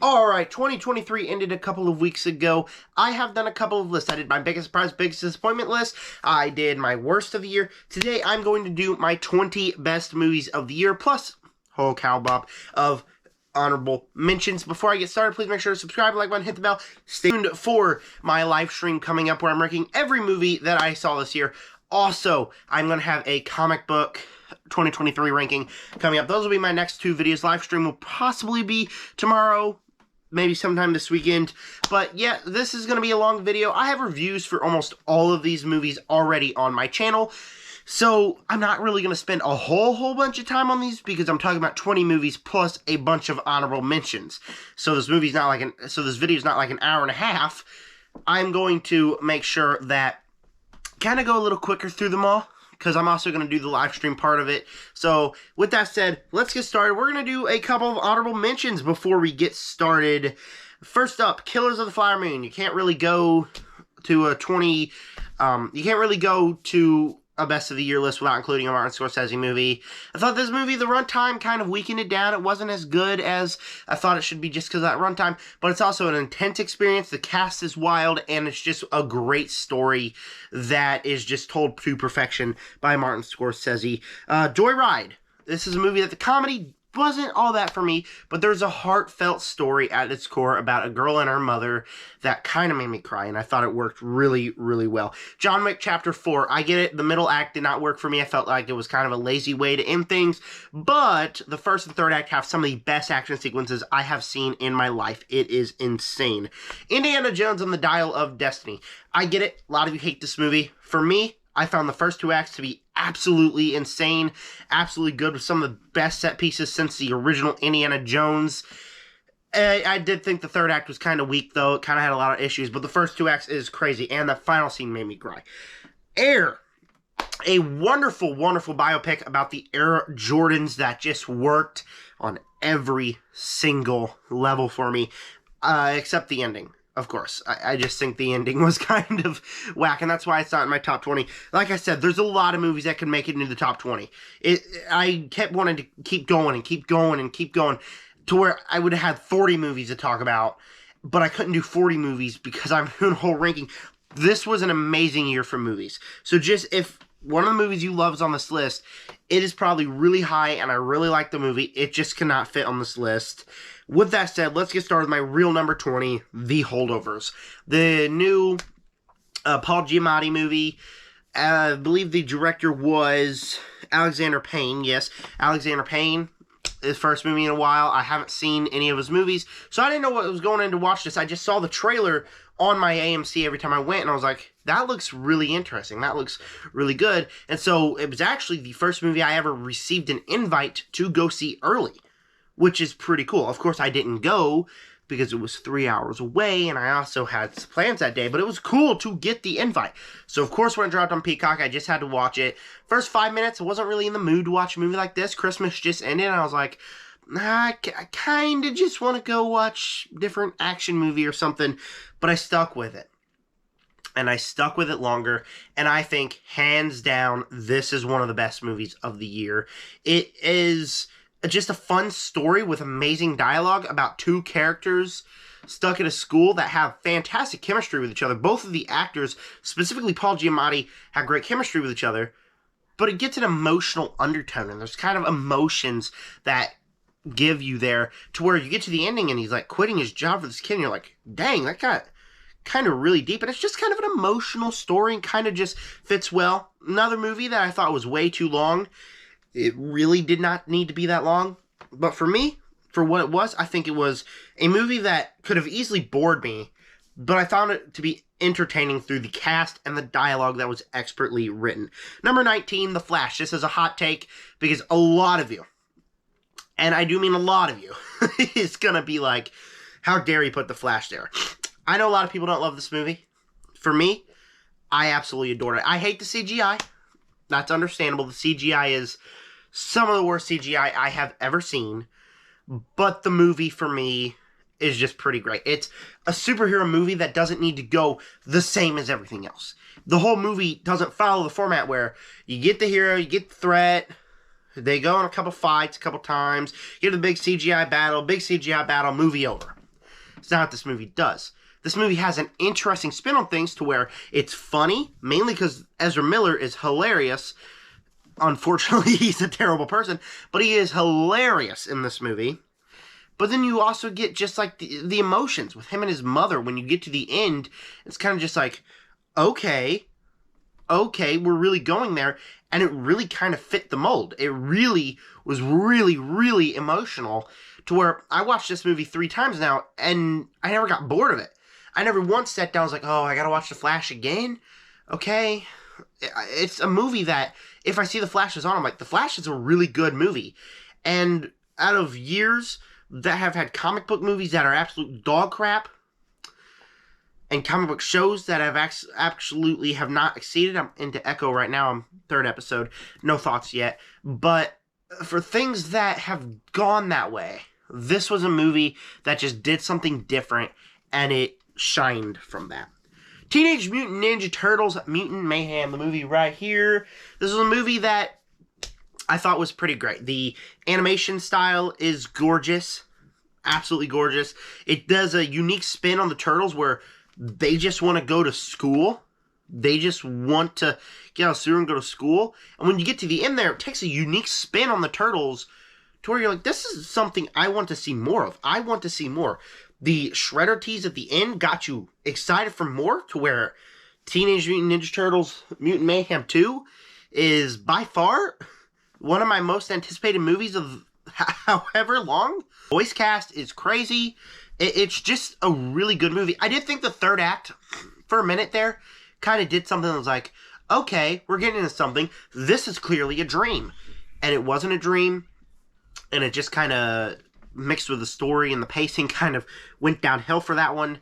Alright, 2023 ended a couple of weeks ago. I have done a couple of lists. I did my biggest surprise, biggest disappointment list. I did my worst of the year. Today, I'm going to do my 20 best movies of the year, plus whole cow bop of honorable mentions. Before I get started, please make sure to subscribe, like button, hit the bell. Stay tuned for my live stream coming up where I'm ranking every movie that I saw this year. Also, I'm going to have a comic book 2023 ranking coming up. Those will be my next two videos. Live stream will possibly be tomorrow, maybe sometime this weekend. But yeah, this is going to be a long video. I have reviews for almost all of these movies already on my channel. So I'm not really going to spend a whole bunch of time on these because I'm talking about 20 movies plus a bunch of honorable mentions. So this movie's not like this video's not like an hour and a half. I'm going to make sure that kind of go a little quicker through them all, because I'm also going to do the live stream part of it. So, with that said, let's get started. We're going to do a couple of honorable mentions before we get started. First up, Killers of the Flower Moon. You can't really go to you can't really go to a best of the year list without including a Martin Scorsese movie. I thought this movie, the runtime kind of weakened it down. It wasn't as good as I thought it should be just because of that runtime, but it's also an intense experience. The cast is wild, and it's just a great story that is just told to perfection by Martin Scorsese. Joyride. This is a movie that the comedy wasn't all that for me, but there's a heartfelt story at its core about a girl and her mother that kind of made me cry, and I thought it worked really well. John Wick Chapter 4, I get it, the middle act did not work for me. I felt like it was kind of a lazy way to end things, but the first and third act have some of the best action sequences I have seen in my life. It is insane. Indiana Jones and the Dial of Destiny. I get it, a lot of you hate this movie. For me, I found the first two acts to be absolutely insane, absolutely good, with some of the best set pieces since the original Indiana Jones. I did think the third act was kind of weak, though. It kind of had a lot of issues, but the first two acts is crazy, and the final scene made me cry. Air. A wonderful biopic about the Air Jordans that just worked on every single level for me, except the ending. Of course, I just think the ending was kind of whack, and that's why it's not in my top 20. Like I said, there's a lot of movies that can make it into the top 20. I kept wanting to keep going and keep going and keep going to where I would have had 40 movies to talk about, but I couldn't do 40 movies because I'm doing a whole ranking. This was an amazing year for movies. So just if one of the movies you love is on this list, it is probably really high, and I really like the movie. It just cannot fit on this list. With that said, let's get started with my real number 20, The Holdovers. The new Paul Giamatti movie. I believe the director was Alexander Payne. Yes, Alexander Payne. His first movie in a while. I haven't seen any of his movies, so I didn't know what was going in to watch this. I just saw the trailer on my AMC every time I went, and I was like, that looks really interesting. That looks really good. And so it was actually the first movie I ever received an invite to go see early, which is pretty cool. Of course, I didn't go because it was 3 hours away, and I also had plans that day, but it was cool to get the invite. So, of course, when it dropped on Peacock, I just had to watch it. First 5 minutes, I wasn't really in the mood to watch a movie like this. Christmas just ended, and I was like, I kind of just want to go watch a different action movie or something, but I stuck with it. And I stuck with it longer, and I think, hands down, this is one of the best movies of the year. It is just a fun story with amazing dialogue about two characters stuck at a school that have fantastic chemistry with each other. Both of the actors, specifically Paul Giamatti, have great chemistry with each other, but it gets an emotional undertone, and there's kind of emotions that give you there to where you get to the ending and he's like quitting his job for this kid, and you're like, dang, that got kind of really deep, and it's just kind of an emotional story and kind of just fits well. Another movie that I thought was way too long. It really did not need to be that long, but for me, for what it was, I think it was a movie that could have easily bored me, but I found it to be entertaining through the cast and the dialogue that was expertly written. Number 19, The Flash. This is a hot take because a lot of you, and I do mean a lot of you, is gonna be like, how dare you put The Flash there? I know a lot of people don't love this movie. For me, I absolutely adored it. I hate the CGI. That's understandable. The CGI is some of the worst CGI I have ever seen, but the movie for me is just pretty great. It's a superhero movie that doesn't need to go the same as everything else. The whole movie doesn't follow the format where you get the hero, you get the threat, they go on a couple fights a couple times, you get the big CGI battle, movie over. It's not what this movie does. This movie has an interesting spin on things to where it's funny, mainly because Ezra Miller is hilarious. Unfortunately, he's a terrible person, but he is hilarious in this movie. But then you also get just like the emotions with him and his mother. When you get to the end, it's kind of just like, okay, we're really going there. And it really kind of fit the mold. It really was really emotional to where I watched this movie 3 times now and I never got bored of it. I never once sat down and was like, oh, I gotta watch The Flash again? Okay. It's a movie that if I see The Flash is on, I'm like, The Flash is a really good movie. And out of years that have had comic book movies that are absolute dog crap, and comic book shows that have absolutely have not exceeded. I'm into Echo right now. I'm 3rd episode. No thoughts yet. But for things that have gone that way, this was a movie that just did something different, and it shined from that. Teenage Mutant Ninja Turtles Mutant Mayhem, the movie right here. This was a movie that I thought was pretty great. The animation style is gorgeous. Absolutely gorgeous. It does a unique spin on the Turtles where they just want to go to school. They just want to get out of sewer and go to school. And when you get to the end there, it takes a unique spin on the Turtles to where you're like, this is something I want to see more of. I want to see more. The Shredder tease at the end got you excited for more, to where Teenage Mutant Ninja Turtles Mutant Mayhem 2 is by far one of my most anticipated movies of however long. Voice cast is crazy. It's just a really good movie. I did think the 3rd act, for a minute there, kind of did something that was like, okay, we're getting into something. This is clearly a dream. And it wasn't a dream. And it just kind of mixed with the story, and the pacing kind of went downhill for that one.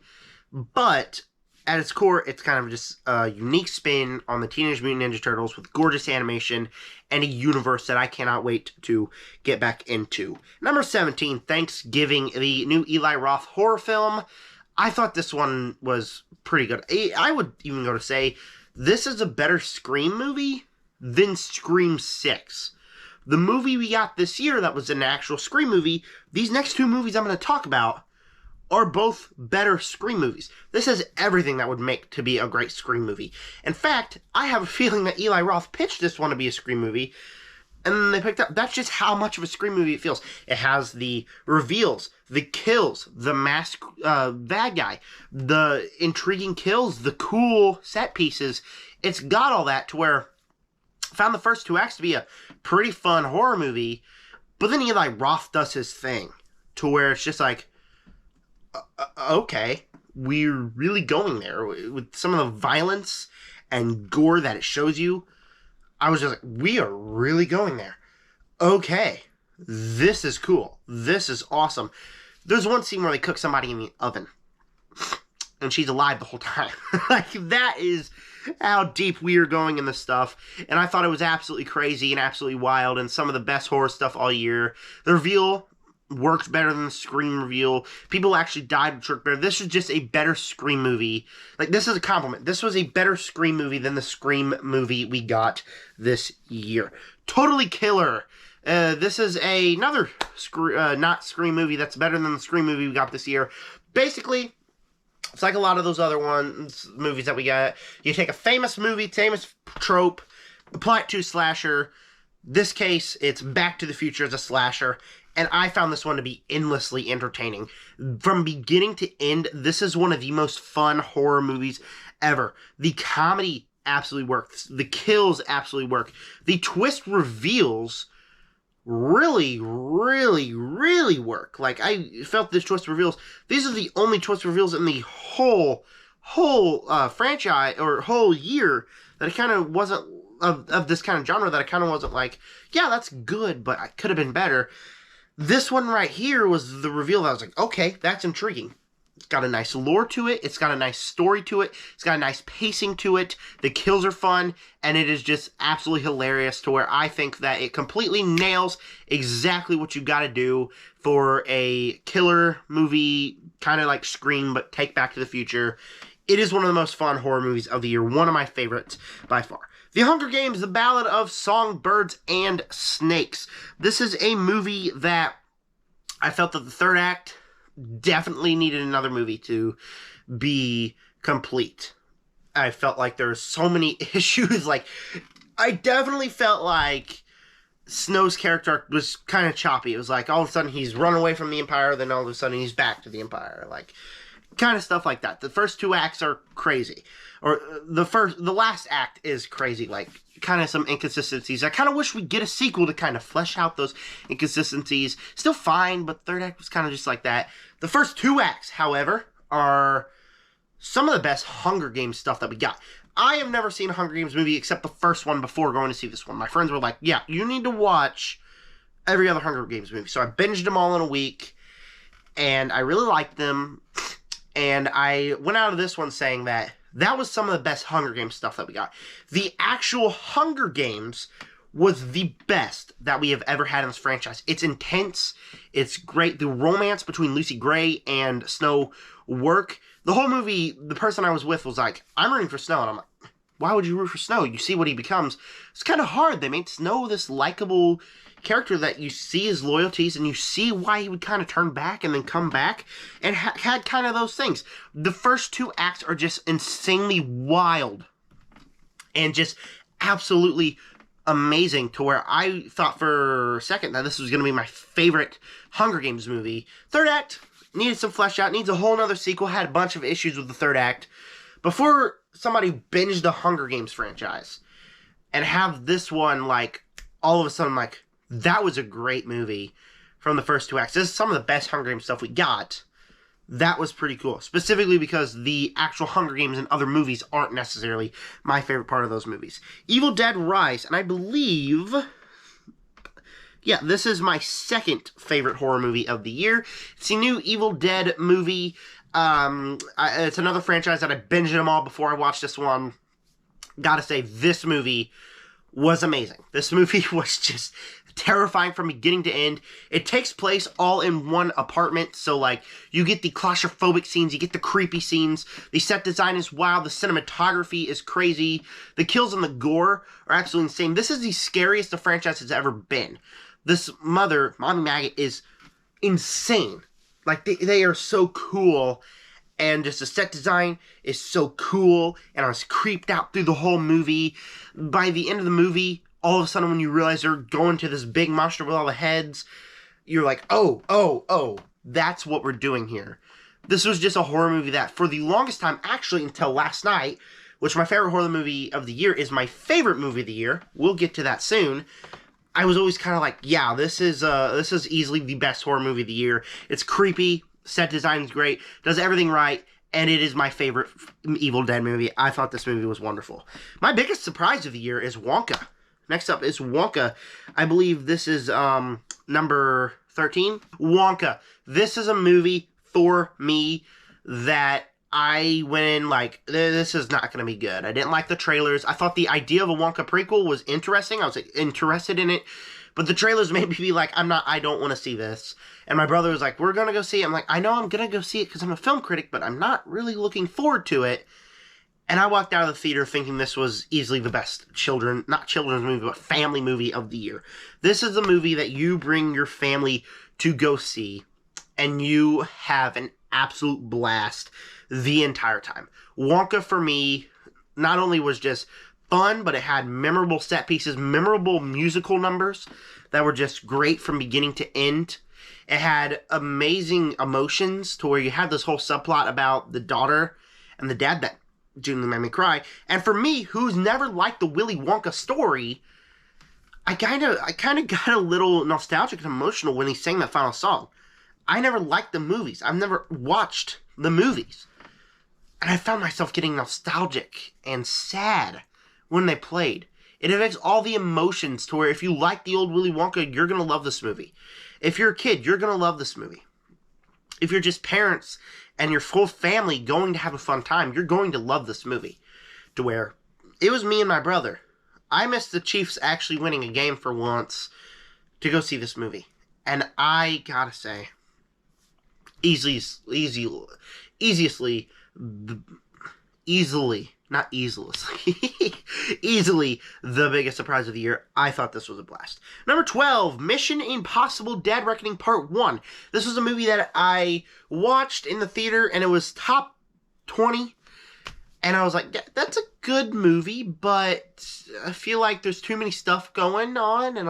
But at its core, it's kind of just a unique spin on the Teenage Mutant Ninja Turtles with gorgeous animation and a universe that I cannot wait to get back into. Number 17, Thanksgiving, the new Eli Roth horror film. I thought this one was pretty good. I would even go to say this is a better Scream movie than Scream 6. The movie we got this year that was an actual Scream movie, these next 2 movies I'm going to talk about are both better Scream movies. This has everything that would make to be a great Scream movie. In fact, I have a feeling that Eli Roth pitched this one to be a Scream movie, and then they picked up. That's just how much of a Scream movie it feels. It has the reveals, the kills, the masked bad guy, the intriguing kills, the cool set pieces. It's got all that to where I found the first 2 acts to be a pretty fun horror movie, but then Eli Roth does his thing to where it's just like, okay, we're really going there with some of the violence and gore that it shows you. I was just like, we are really going there. Okay, this is cool. This is awesome. There's one scene where they cook somebody in the oven, and she's alive the whole time. Like, that is how deep we are going in this stuff. And I thought it was absolutely crazy and absolutely wild, and some of the best horror stuff all year. The reveal worked better than the Scream reveal. People actually died with Trick Bear. This is just a better Scream movie. Like, this is a compliment. This was a better Scream movie than the Scream movie we got this year. Totally killer. This is another not Scream movie that's better than the Scream movie we got this year. Basically, it's like a lot of those other movies that we got. You take a famous movie, famous trope, apply it to a slasher. This case, it's Back to the Future as a slasher. And I found this one to be endlessly entertaining. From beginning to end, this is one of the most fun horror movies ever. The comedy absolutely works. The kills absolutely work. The twist reveals really work. Like, I felt this twist reveals. These are the only twist reveals in the whole franchise, or whole year, that it kind of wasn't, of this kind of genre, that I kind of wasn't like, yeah, that's good, but I could have been better. This one right here was the reveal that I was like, okay, that's intriguing. It's got a nice lore to it. It's got a nice story to it. It's got a nice pacing to it. The kills are fun, and it is just absolutely hilarious to where I think that it completely nails exactly what you got to do for a killer movie, kind of like Scream, but take Back to the Future. It is one of the most fun horror movies of the year. One of my favorites by far. The Hunger Games, The Ballad of Songbirds and Snakes. This is a movie that I felt that the 3rd act definitely needed another movie to be complete. I felt like there were so many issues. Like, I definitely felt like Snow's character was kind of choppy. It was like all of a sudden he's run away from the Empire, then all of a sudden he's back to the Empire. Like, kind of stuff like that. The first two acts are crazy. Or the last act is crazy. Like, kind of some inconsistencies. I kind of wish we'd get a sequel to kind of flesh out those inconsistencies. Still fine, but third act was kind of just like that. The first two acts, however, are some of the best Hunger Games stuff that we got. I have never seen a Hunger Games movie except the first one before going to see this one. My friends were like, yeah, you need to watch every other Hunger Games movie. So I binged them all in a week, and I really liked them. And I went out of this one saying that was some of the best Hunger Games stuff that we got. The actual Hunger Games was the best that we have ever had in this franchise. It's intense. It's great. The romance between Lucy Gray and Snow work. The whole movie, the person I was with was like, I'm rooting for Snow. And I'm like, why would you root for Snow? You see what he becomes. It's kind of hard. They made Snow this likable character that you see his loyalties and you see why he would kind of turn back and then come back, and had kind of those things. The first two acts are just insanely wild and just absolutely amazing, to where I thought for a second that this was going to be my favorite Hunger Games movie. Third act needed some flesh out, needs a whole nother sequel, had a bunch of issues with the third act. Before somebody binged the Hunger Games franchise and have this one, like, all of a sudden, like, that was a great movie from the first two acts. This is some of the best Hunger Games stuff we got. That was pretty cool. Specifically because the actual Hunger Games and other movies aren't necessarily my favorite part of those movies. Evil Dead Rise, and I believe, yeah, this is my second favorite horror movie of the year. It's a new Evil Dead movie. It's another franchise that I binged them all before I watched this one. Gotta say, this movie was amazing. This movie was just terrifying from beginning to end. It takes place all in one apartment, so like you get the claustrophobic scenes, you get the creepy scenes, the set design is wild, the cinematography is crazy, the kills and the gore are absolutely insane. This is the scariest the franchise has ever been. This mother, Mommy Maggot, is insane. Like, they are so cool, and just the set design is so cool, and I was creeped out through the whole movie. By the end of the movie, all of a sudden when you realize they're going to this big monster with all the heads, you're like, oh, that's what we're doing here. This was just a horror movie that, for the longest time, actually until last night, which my favorite horror movie of the year is my favorite movie of the year, we'll get to that soon, I was always kind of like, yeah, this is easily the best horror movie of the year. It's creepy, set design's great, does everything right, and it is my favorite Evil Dead movie. I thought this movie was wonderful. My biggest surprise of the year is Wonka. Next up is Wonka. I believe this is number 13. Wonka. This is a movie for me that I went in like, this is not going to be good. I didn't like the trailers. I thought the idea of a Wonka prequel was interesting. I was interested in it. But the trailers made me be like, I don't want to see this. And my brother was like, we're going to go see it. I'm like, I know I'm going to go see it because I'm a film critic, but I'm not really looking forward to it. And I walked out of the theater thinking this was easily the best not children's movie, but family movie of the year. This is a movie that you bring your family to go see, and you have an absolute blast the entire time. Wonka, for me, not only was just fun, but it had memorable set pieces, memorable musical numbers that were just great from beginning to end. It had amazing emotions to where you had this whole subplot about the daughter and the dad that genuinely made me cry. And for me, who's never liked the Willy Wonka story, I kind of got a little nostalgic and emotional when he sang that final song. I never liked the movies. I've never watched the movies. And I found myself getting nostalgic and sad when they played. It affects all the emotions to where if you like the old Willy Wonka, you're going to love this movie. If you're a kid, you're going to love this movie. If you're just parents and your full family going to have a fun time, you're going to love this movie. To where it was me and my brother. I missed the Chiefs actually winning a game for once to go see this movie. And I gotta say, easily not easily, easily the biggest surprise of the year. I thought this was a blast. Number 12, Mission Impossible Dead Reckoning Part 1. This was a movie that I watched in the theater, and it was top 20. And I was like, that's a good movie, but I feel like there's too many stuff going on, and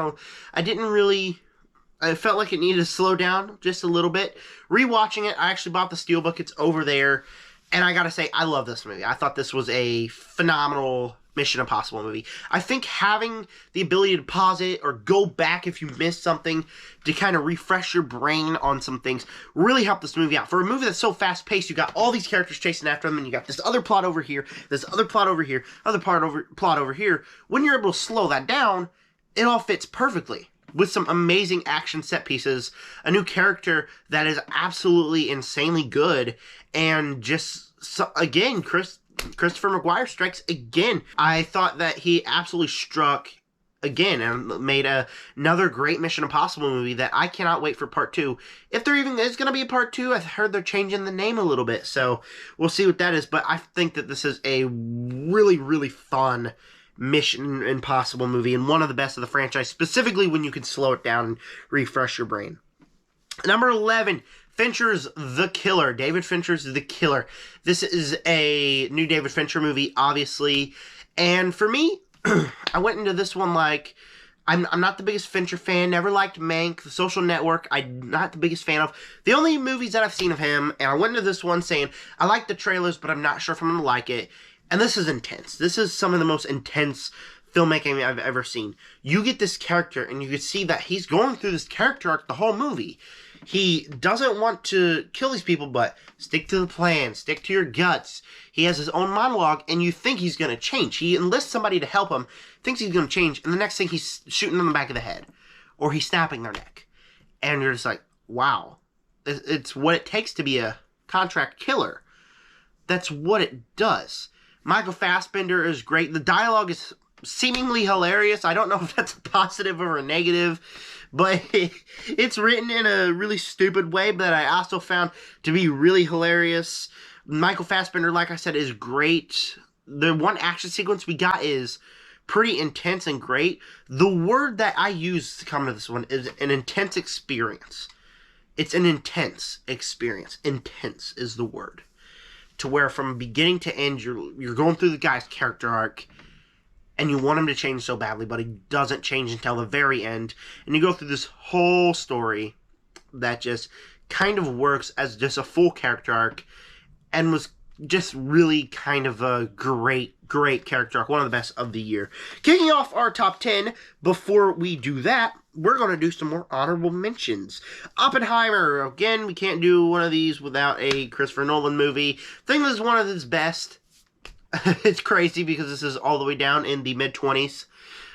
I felt like it needed to slow down just a little bit. Rewatching it, I actually bought the Steelbook. It's over there. And I gotta say, I love this movie. I thought this was a phenomenal Mission Impossible movie. I think having the ability to pause it or go back if you missed something to kind of refresh your brain on some things really helped this movie out. For a movie that's so fast-paced, you got all these characters chasing after them, and you got this other plot over here, this other plot over here, plot over here. When you're able to slow that down, it all fits perfectly. With some amazing action set pieces, a new character that is absolutely insanely good, and just, again, Christopher McGuire strikes again. I thought that he absolutely struck again and made another great Mission Impossible movie that I cannot wait for part 2. If there even is going to be a part 2, I've heard they're changing the name a little bit, so we'll see what that is. But I think that this is a really, really fun Mission Impossible movie, and one of the best of the franchise, specifically when you can slow it down and refresh your brain. Number 11, Fincher's The Killer. David Fincher's The Killer. This is a new David Fincher movie, obviously, and for me, I went into this one like, I'm not the biggest Fincher fan, never liked Mank, The Social Network, I'm not the biggest fan of. The only movies that I've seen of him, and I went into this one saying, I like the trailers, but I'm not sure if I'm going to like it. And this is intense. This is some of the most intense filmmaking I've ever seen. You get this character, and you can see that he's going through this character arc the whole movie. He doesn't want to kill these people, but stick to the plan, stick to your guts. He has his own monologue, and you think he's going to change. He enlists somebody to help him, thinks he's going to change, and the next thing he's shooting them in the back of the head. Or he's snapping their neck. And you're just like, wow. It's what it takes to be a contract killer. That's what it does. Michael Fassbender is great. The dialogue is seemingly hilarious. I don't know if that's a positive or a negative, but it's written in a really stupid way, but I also found to be really hilarious. Michael Fassbender, like I said, is great. The one action sequence we got is pretty intense and great. The word that I use to come to this one is an intense experience. It's an intense experience. Intense is the word. To where from beginning to end, you're going through the guy's character arc, and you want him to change so badly, but he doesn't change until the very end. And you go through this whole story that just kind of works as just a full character arc, and was just really kind of a great character arc. One of the best of the year. Kicking off our top 10, before we do that, we're going to do some more honorable mentions. Oppenheimer. Again, we can't do one of these without a Christopher Nolan movie. I think this is one of his best. It's crazy because this is all the way down in the mid-20s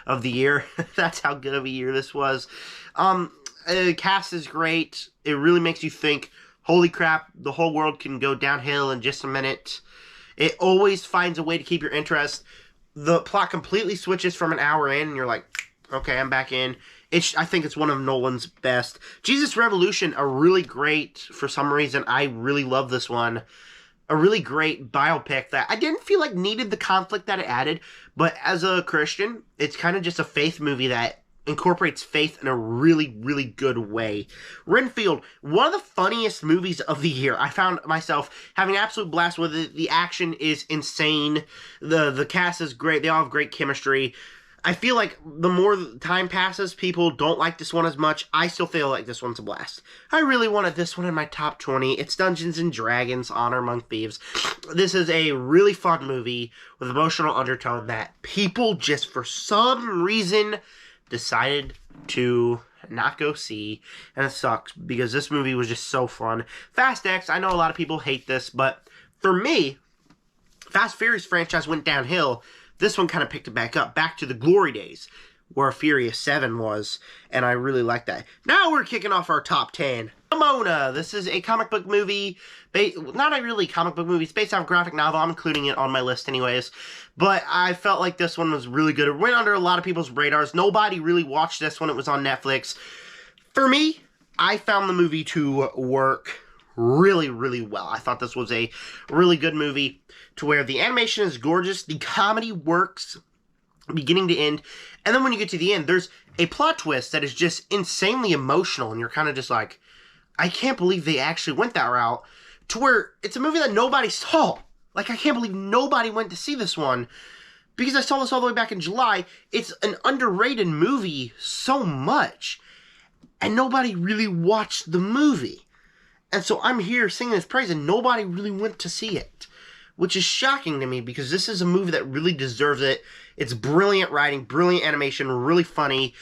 of the year. That's how good of a year this was. Cast is great. It really makes you think, holy crap, the whole world can go downhill in just a minute. It always finds a way to keep your interest. The plot completely switches from an hour in, and you're like, okay, I'm back in. I think it's one of Nolan's best. Jesus Revolution, a really great, for some reason, I really love this one. A really great biopic that I didn't feel like needed the conflict that it added, but as a Christian, it's kind of just a faith movie that incorporates faith in a really, really good way. Renfield, one of the funniest movies of the year. I found myself having an absolute blast with it. The action is insane. The cast is great. They all have great chemistry. I feel like the more time passes, people don't like this one as much. I still feel like this one's a blast. I really wanted this one in my top 20. It's Dungeons & Dragons, Honor Among Thieves. This is a really fun movie with emotional undertone that people just for some reason decided to not go see, and it sucks because this movie was just so fun. Fast X, I know a lot of people hate this, but for me, Fast Furious franchise went downhill. This one kind of picked it back up, back to the glory days where Furious 7 was, and I really like that. Now we're kicking off our top 10. Amona. This is a comic book movie, not a really comic book movie, it's based on a graphic novel. I'm including it on my list anyways, but I felt like this one was really good. It went under a lot of people's radars. Nobody really watched this when it was on Netflix. For me, I found the movie to work really, really well. I thought this was a really good movie to where the animation is gorgeous, the comedy works beginning to end, and then when you get to the end, there's a plot twist that is just insanely emotional, and you're kind of just like, I can't believe they actually went that route, to where it's a movie that nobody saw. Like, I can't believe nobody went to see this one, because I saw this all the way back in July. It's an underrated movie so much, and nobody really watched the movie. And so I'm here singing its praise, and nobody really went to see it, which is shocking to me, because this is a movie that really deserves it. It's brilliant writing, brilliant animation, really funny,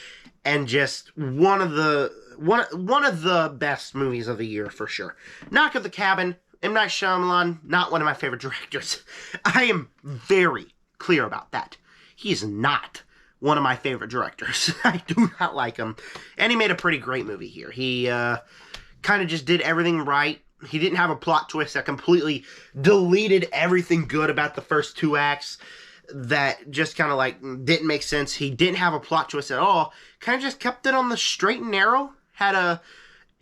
and just one of the best movies of the year for sure. Knock at the Cabin, M. Night Shyamalan, not one of my favorite directors. I am very clear about that. He is not one of my favorite directors. I do not like him. And he made a pretty great movie here. He kind of just did everything right. He didn't have a plot twist that completely deleted everything good about the first 2 acts that just kind of like didn't make sense. He didn't have a plot twist at all. Kind of just kept it on the straight and narrow. Had a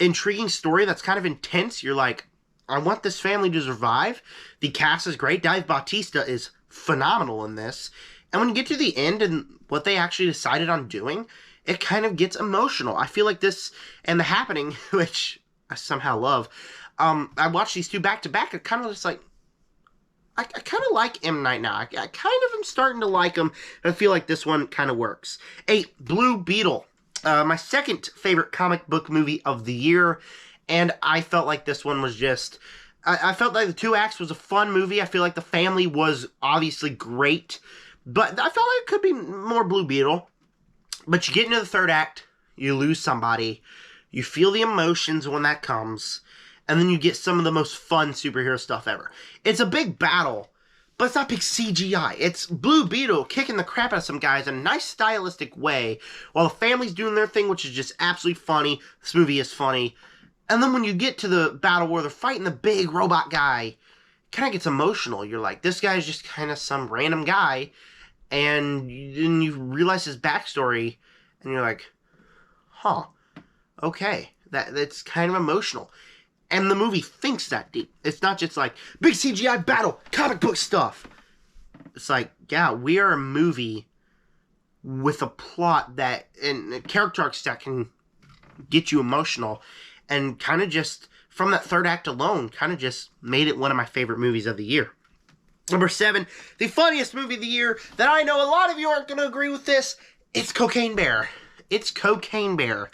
intriguing story that's kind of intense. You're like, I want this family to survive. The cast is great. Dave Bautista is phenomenal in this. And when you get to the end and what they actually decided on doing, it kind of gets emotional. I feel like this and The Happening, which I somehow love, I watched these 2 back to back. I kind of just like, I kind of like M. Night now. I kind of am starting to like him. I feel like this one kind of works. 8, Blue Beetle. My second favorite comic book movie of the year. And I felt like this one was just... I felt like the 2 acts was a fun movie. I feel like the family was obviously great. But I felt like it could be more Blue Beetle. But you get into the 3rd act. You lose somebody. You feel the emotions when that comes. And then you get some of the most fun superhero stuff ever. It's a big battle, but it's not big CGI. It's Blue Beetle kicking the crap out of some guys in a nice stylistic way, while the family's doing their thing, which is just absolutely funny. This movie is funny. And then when you get to the battle where they're fighting the big robot guy, it kind of gets emotional. You're like, this guy's just kind of some random guy, and then you realize his backstory, and you're like, huh, okay, that's kind of emotional. And the movie thinks that deep. It's not just like, big CGI battle, comic book stuff. It's like, yeah, we are a movie with a plot that, and character arcs that can get you emotional. And kind of just, from that 3rd act alone, kind of just made it one of my favorite movies of the year. Number 7, the funniest movie of the year that I know a lot of you aren't going to agree with this. It's Cocaine Bear. It's Cocaine Bear.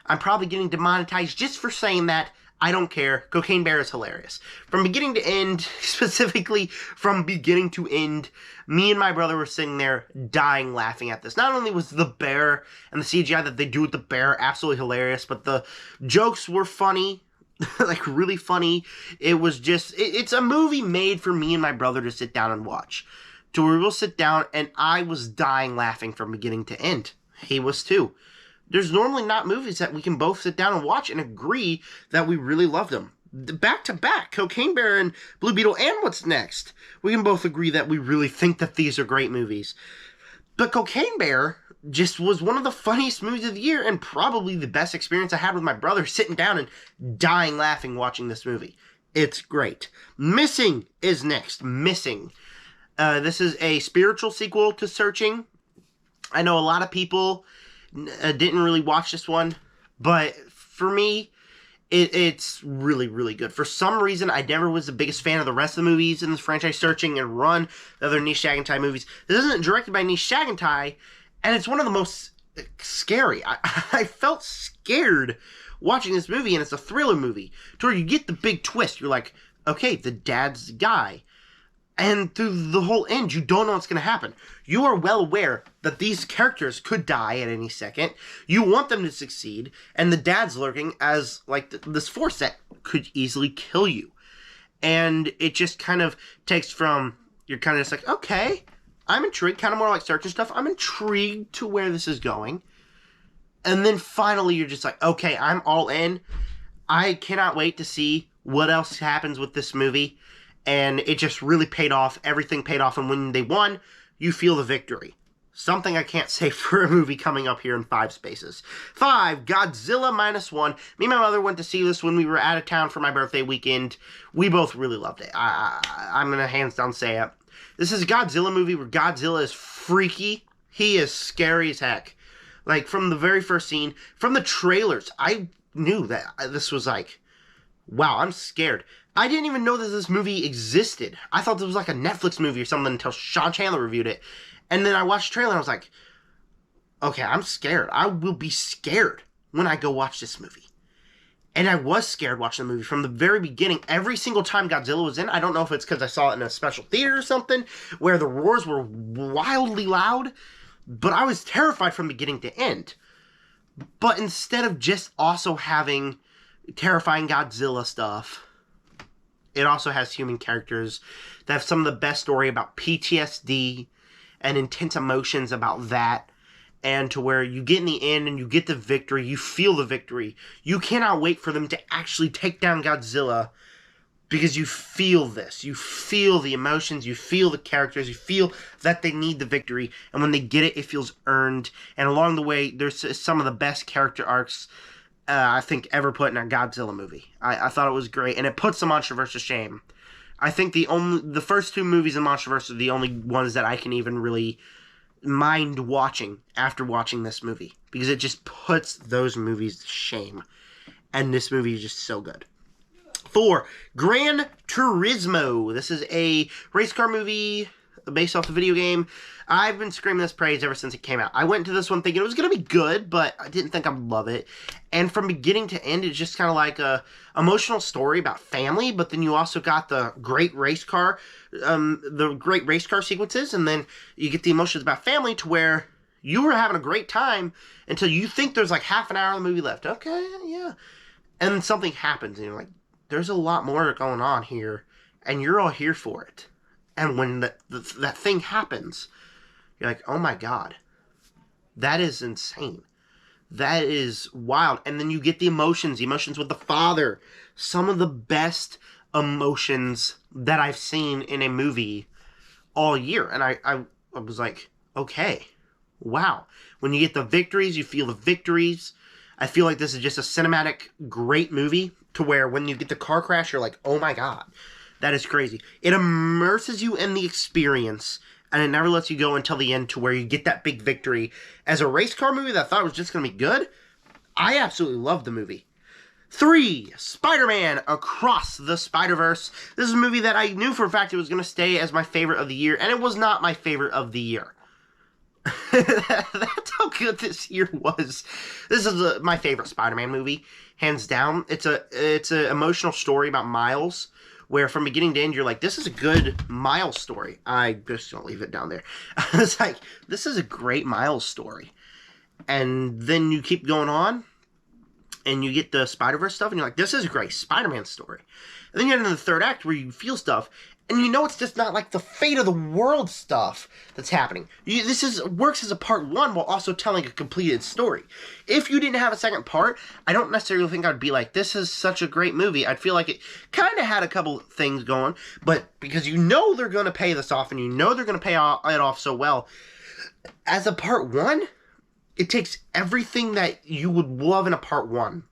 I'm probably getting demonetized just for saying that. I don't care. Cocaine Bear is hilarious. From beginning to end, specifically from beginning to end, me and my brother were sitting there dying laughing at this. Not only was the bear and the CGI that they do with the bear absolutely hilarious, but the jokes were funny, like really funny. It was just, it's a movie made for me and my brother to sit down and watch. To where we'll sit down and I was dying laughing from beginning to end. He was too. There's normally not movies that we can both sit down and watch and agree that we really love them. Back to back, Cocaine Bear and Blue Beetle, and What's Next. We can both agree that we really think that these are great movies. But Cocaine Bear just was one of the funniest movies of the year, and probably the best experience I had with my brother, sitting down and dying laughing watching this movie. It's great. Missing is next. Missing. This is a spiritual sequel to Searching. I know a lot of people didn't really watch this one, but for me, it's really, really good. For some reason, I never was the biggest fan of the rest of the movies in this franchise, Searching and Run, the other Nish Shagantai movies. This isn't directed by Nish Shagantai, and it's one of the most scary. I felt scared watching this movie, and it's a thriller movie, to where you get the big twist. You're like, okay, the dad's the guy. And through the whole end, you don't know what's going to happen. You are well aware that these characters could die at any second. You want them to succeed. And the dad's lurking as, like, this force that could easily kill you. And it just kind of takes from, you're kind of just like, okay, I'm intrigued. Kind of more like Searching stuff. I'm intrigued to where this is going. And then finally, you're just like, okay, I'm all in. I cannot wait to see what else happens with this movie. And it just really paid off. Everything paid off. And when they won, you feel the victory. Something I can't say for a movie coming up here in 5 spaces. 5, Godzilla -1. Me and my mother went to see this when we were out of town for my birthday weekend. We both really loved it. I'm going to hands down say it. This is a Godzilla movie where Godzilla is freaky. He is scary as heck. Like, from the very first scene, from the trailers, I knew that this was like, wow, I'm scared. I didn't even know that this movie existed. I thought this was like a Netflix movie or something until Sean Chandler reviewed it. And then I watched the trailer and I was like, okay, I'm scared. I will be scared when I go watch this movie. And I was scared watching the movie from the very beginning. Every single time Godzilla was in, I don't know if it's because I saw it in a special theater or something, where the roars were wildly loud, but I was terrified from beginning to end. But instead of just also having terrifying Godzilla stuff, it also has human characters that have some of the best story about PTSD and intense emotions about that, and to where you get in the end and you get the victory, you feel the victory. You cannot wait for them to actually take down Godzilla because you feel this. You feel the emotions, you feel the characters, you feel that they need the victory, and when they get it, it feels earned. And along the way, there's some of the best character arcs I think ever put in a Godzilla movie. I thought it was great, and it puts the MonsterVerse to shame. I think the first 2 movies in MonsterVerse are the only ones that I can even really mind watching after watching this movie, because it just puts those movies to shame. And this movie is just so good. 4, Gran Turismo. This is a race car movie based off the video game. I've been screaming this praise ever since it came out. I went to this one thinking it was going to be good, but I didn't think I'd love it. And from beginning to end, it's just kind of like a emotional story about family, but then you also got the great race car sequences, and then you get the emotions about family to where you were having a great time until you think there's like half an hour of the movie left. Okay, yeah. And something happens, and you're like, there's a lot more going on here, and you're all here for it. And when that thing happens, you're like, oh my god, that is insane. That is wild. And then you get the emotions with the father. Some of the best emotions that I've seen in a movie all year. And I was like, okay, wow. When you get the victories, you feel the victories. I feel like this is just a cinematic, great movie to where when you get the car crash, you're like, oh my god, that is crazy. It immerses you in the experience, and it never lets you go until the end to where you get that big victory. As a race car movie that I thought was just going to be good, I absolutely loved the movie. 3, Spider-Man Across the Spider-Verse. This is a movie that I knew for a fact it was going to stay as my favorite of the year, and it was not my favorite of the year. That's how good this year was. This is my favorite Spider-Man movie, hands down. It's a emotional story about Miles, where from beginning to end, you're like, this is a good Miles story. I just don't leave it down there. I was like, this is a great Miles story. And then you keep going on, and you get the Spider-Verse stuff, and you're like, this is a great Spider-Man story. And then you get into the third act where you feel stuff, and you know it's just not like the fate of the world stuff that's happening. This works as a part 1 while also telling a completed story. If you didn't have a second part, I don't necessarily think I'd be like, this is such a great movie. I'd feel like it kind of had a couple things going, but because you know they're going to pay this off, and you know they're going to pay it off so well, as a part 1, it takes everything that you would love in a part 1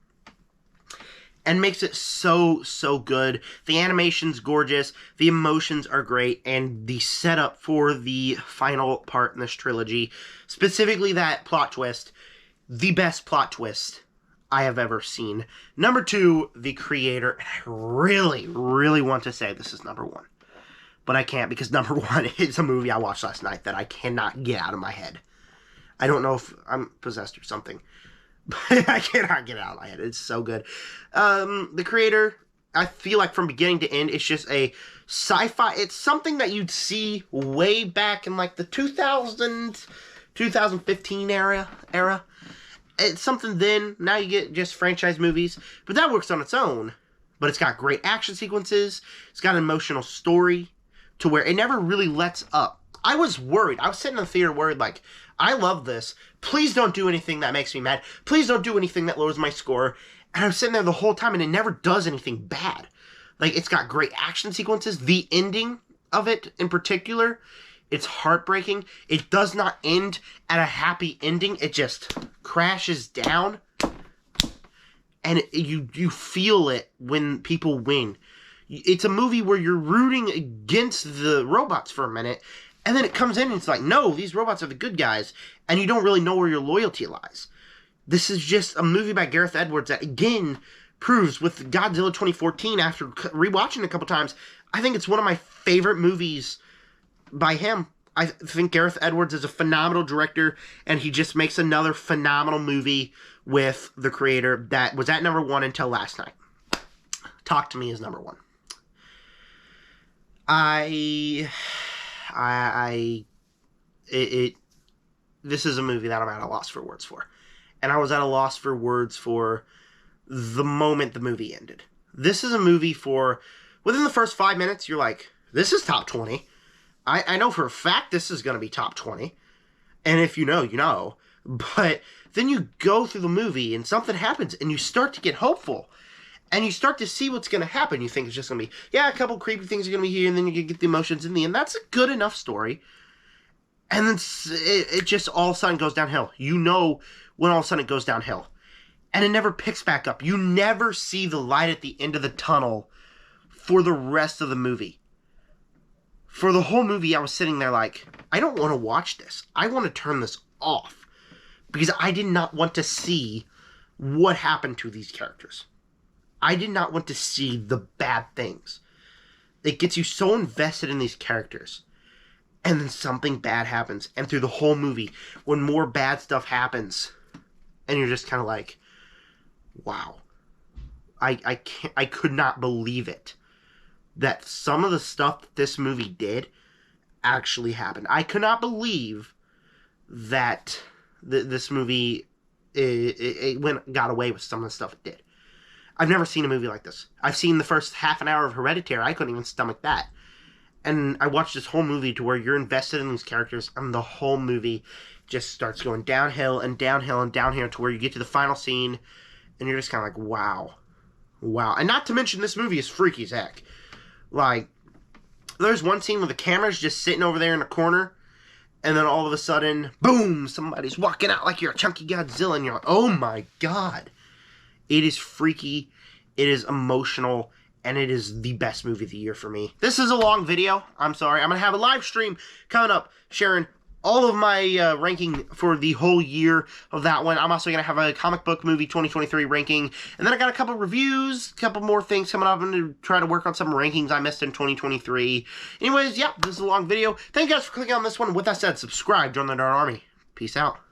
and makes it so, so good. The animation's gorgeous, the emotions are great, and the setup for the final part in this trilogy, specifically that plot twist, the best plot twist I have ever seen. Number 2, the creator, and I really, really want to say this is number 1, but I can't, because number 1 is a movie I watched last night that I cannot get out of my head. I don't know if I'm possessed or something, but I cannot get it out of my head. It's so good. The creator, I feel like from beginning to end, it's just a sci-fi. It's something that you'd see way back in like the 2015 era. It's something then. Now you get just franchise movies, but that works on its own. But it's got great action sequences. It's got an emotional story to where it never really lets up. I was worried. I was sitting in the theater worried, like, I love this. Please don't do anything that makes me mad. Please don't do anything that lowers my score. And I'm sitting there the whole time, and it never does anything bad. Like, it's got great action sequences. The ending of it, in particular, It's heartbreaking. It does not end at a happy ending. It just crashes down. And you feel it when people win. It's a movie where you're rooting against the robots for a minute, and then it comes in and it's like, no, these robots are the good guys, and you don't really know where your loyalty lies. This is just a movie by Gareth Edwards that, again, proves with Godzilla 2014, after rewatching it a couple times, I think it's one of my favorite movies by him. I think Gareth Edwards is a phenomenal director, and he just makes another phenomenal movie with the creator that was at number 1 until last night. Talk to Me is number 1. This is a movie that I'm at a loss for words for. And I was at a loss for words for the moment the movie ended. This is a movie for, within the first 5 minutes, you're like, this is top 20. I know for a fact this is going to be top 20. And if you know, you know. But then you go through the movie and something happens and you start to get hopeful. And you start to see what's going to happen. You think it's just going to be, yeah, a couple creepy things are going to be here, and then you get the emotions in the end. That's a good enough story. And then it just all of a sudden goes downhill. You know when all of a sudden it goes downhill. And it never picks back up. You never see the light at the end of the tunnel for the rest of the movie. For the whole movie, I was sitting there like, I don't want to watch this. I want to turn this off. Because I did not want to see what happened to these characters. I did not want to see the bad things. It gets you so invested in these characters. And then something bad happens. And through the whole movie, when more bad stuff happens, and you're just kind of like, wow. I could not believe it. That some of the stuff that this movie did actually happened. I could not believe that this movie got away with some of the stuff it did. I've never seen a movie like this. I've seen the first half an hour of Hereditary. I couldn't even stomach that. And I watched this whole movie to where you're invested in these characters, and the whole movie just starts going downhill and downhill and downhill to where you get to the final scene, and you're just kind of like, wow. Wow. And not to mention, this movie is freaky as heck. Like, there's one scene where the camera's just sitting over there in the corner, and then all of a sudden, boom, somebody's walking out like you're a chunky Godzilla, and you're like, oh my god. It is freaky, it is emotional, and it is the best movie of the year for me. This is a long video. I'm sorry. I'm going to have a live stream coming up sharing all of my ranking for the whole year of that one. I'm also going to have a comic book movie 2023 ranking. And then I got a couple reviews, a couple more things coming up. I'm going to try to work on some rankings I missed in 2023. Anyways, yeah, this is a long video. Thank you guys for clicking on this one. With that said, subscribe, join the Darn Army. Peace out.